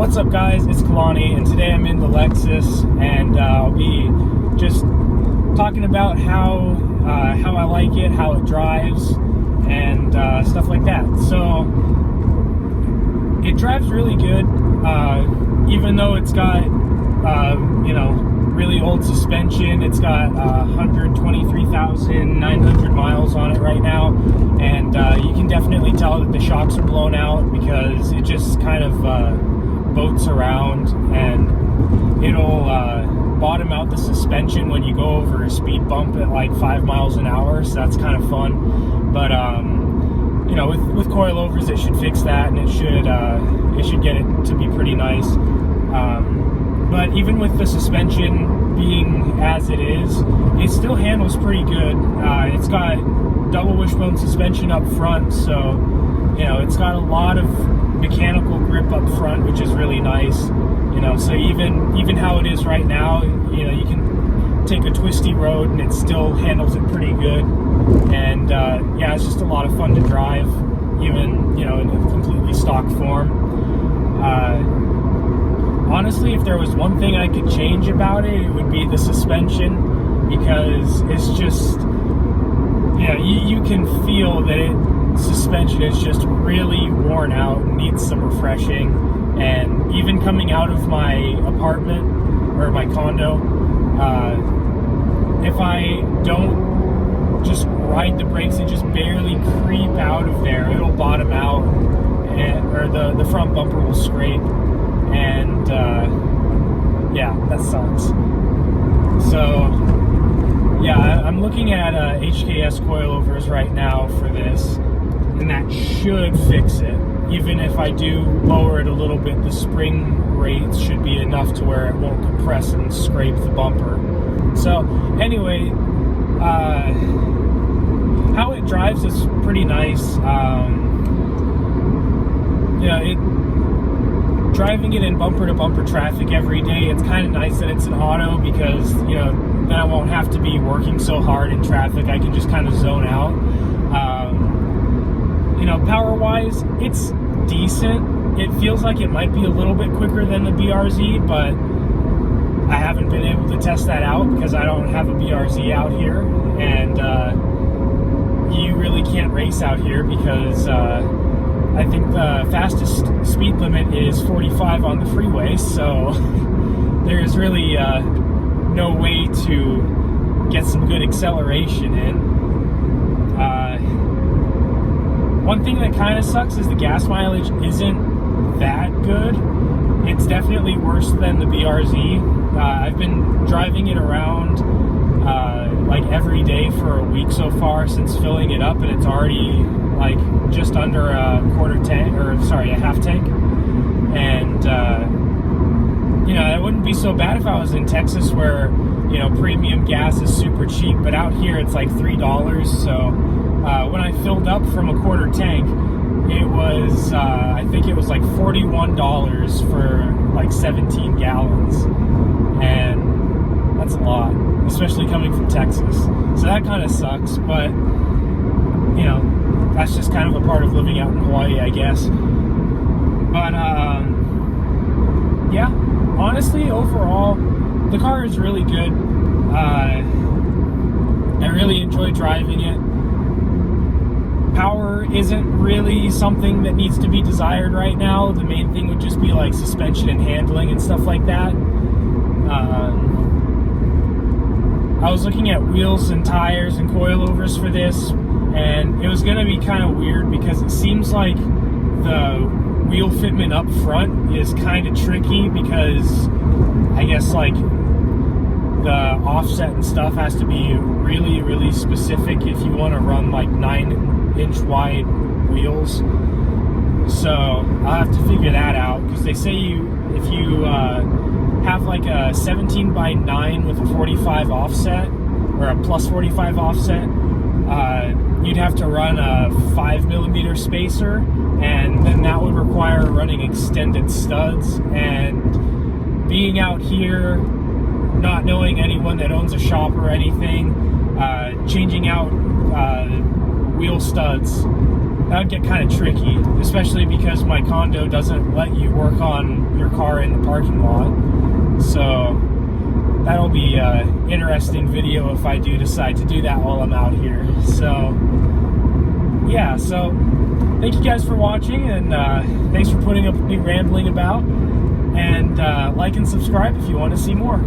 What's up, guys? It's Kalani, and today I'm in the Lexus, and I'll be just talking about how I like it, how it drives, and stuff like that. So it drives really good, even though it's got really old suspension. It's got 123,900 miles on it right now, and you can definitely tell that the shocks are blown out because it just kind of boats around, and it'll bottom out the suspension when you go over a speed bump at like 5 miles an hour, so that's kind of fun. But with coilovers, it should fix that, and it should get it to be pretty nice. But even with the suspension being as it is, it still handles pretty good. It's got double wishbone suspension up front, so it's got a lot of mechanical grip up front, which is really nice. So even how it is right now, you can take a twisty road and it still handles it pretty good. And it's just a lot of fun to drive, even in a completely stock form. Honestly, if there was one thing I could change about it, it would be the suspension, because it's just, you can feel that suspension is just really worn out and needs some refreshing. And even coming out of my apartment or my condo, if I don't just ride the brakes and just barely creep out of there, it'll bottom out, or the front bumper will scrape. And that sucks. So I'm looking at HKS coilovers right now for this, and that should fix it. Even if I do lower it a little bit, the spring rates should be enough to where it won't compress and scrape the bumper. So anyway, how it drives is pretty nice. Driving it in bumper-to-bumper traffic every day, it's kind of nice that it's an auto, because then I won't have to be working so hard in traffic. I can just kind of zone out. Power-wise, it's decent. It feels like it might be a little bit quicker than the BRZ, but I haven't been able to test that out because I don't have a BRZ out here, and you really can't race out here because I think the fastest speed limit is 45 on the freeway, so there's really no way to get some good acceleration in. One thing that kind of sucks is the gas mileage isn't that good. It's definitely worse than the BRZ. I've been driving it around like every day for a week so far since filling it up, and it's already like just under a half tank. And it wouldn't be so bad if I was in Texas, where premium gas is super cheap, but out here it's like $3. So when I filled up from a quarter tank, it was I think it was like $41 for like 17 gallons, and that's a lot, especially coming from Texas. So that kind of sucks, but that's just kind of a part of living out in Hawaii, I guess. But honestly, overall, the car is really good. I really enjoy driving it. Power isn't really something that needs to be desired right now. The main thing would just be like suspension and handling and stuff like that. I was looking at wheels and tires and coilovers for this, and it was going to be kind of weird because it seems like the wheel fitment up front is kind of tricky, because I guess like the offset and stuff has to be really, really specific if you want to run like 9-inch wide wheels. So I'll have to figure that out, because they say if you have like a 17:9 with a 45 offset, or a plus 45 offset, you'd have to run a 5mm spacer, and then that would require running extended studs. And being out here, not knowing anyone that owns a shop or anything, changing out wheel studs that would get kind of tricky, especially because my condo doesn't let you work on your car in the parking lot. So that'll be an interesting video if I do decide to do that while I'm out here. So yeah, so thank you guys for watching, and thanks for putting up with me rambling about, and like and subscribe if you want to see more.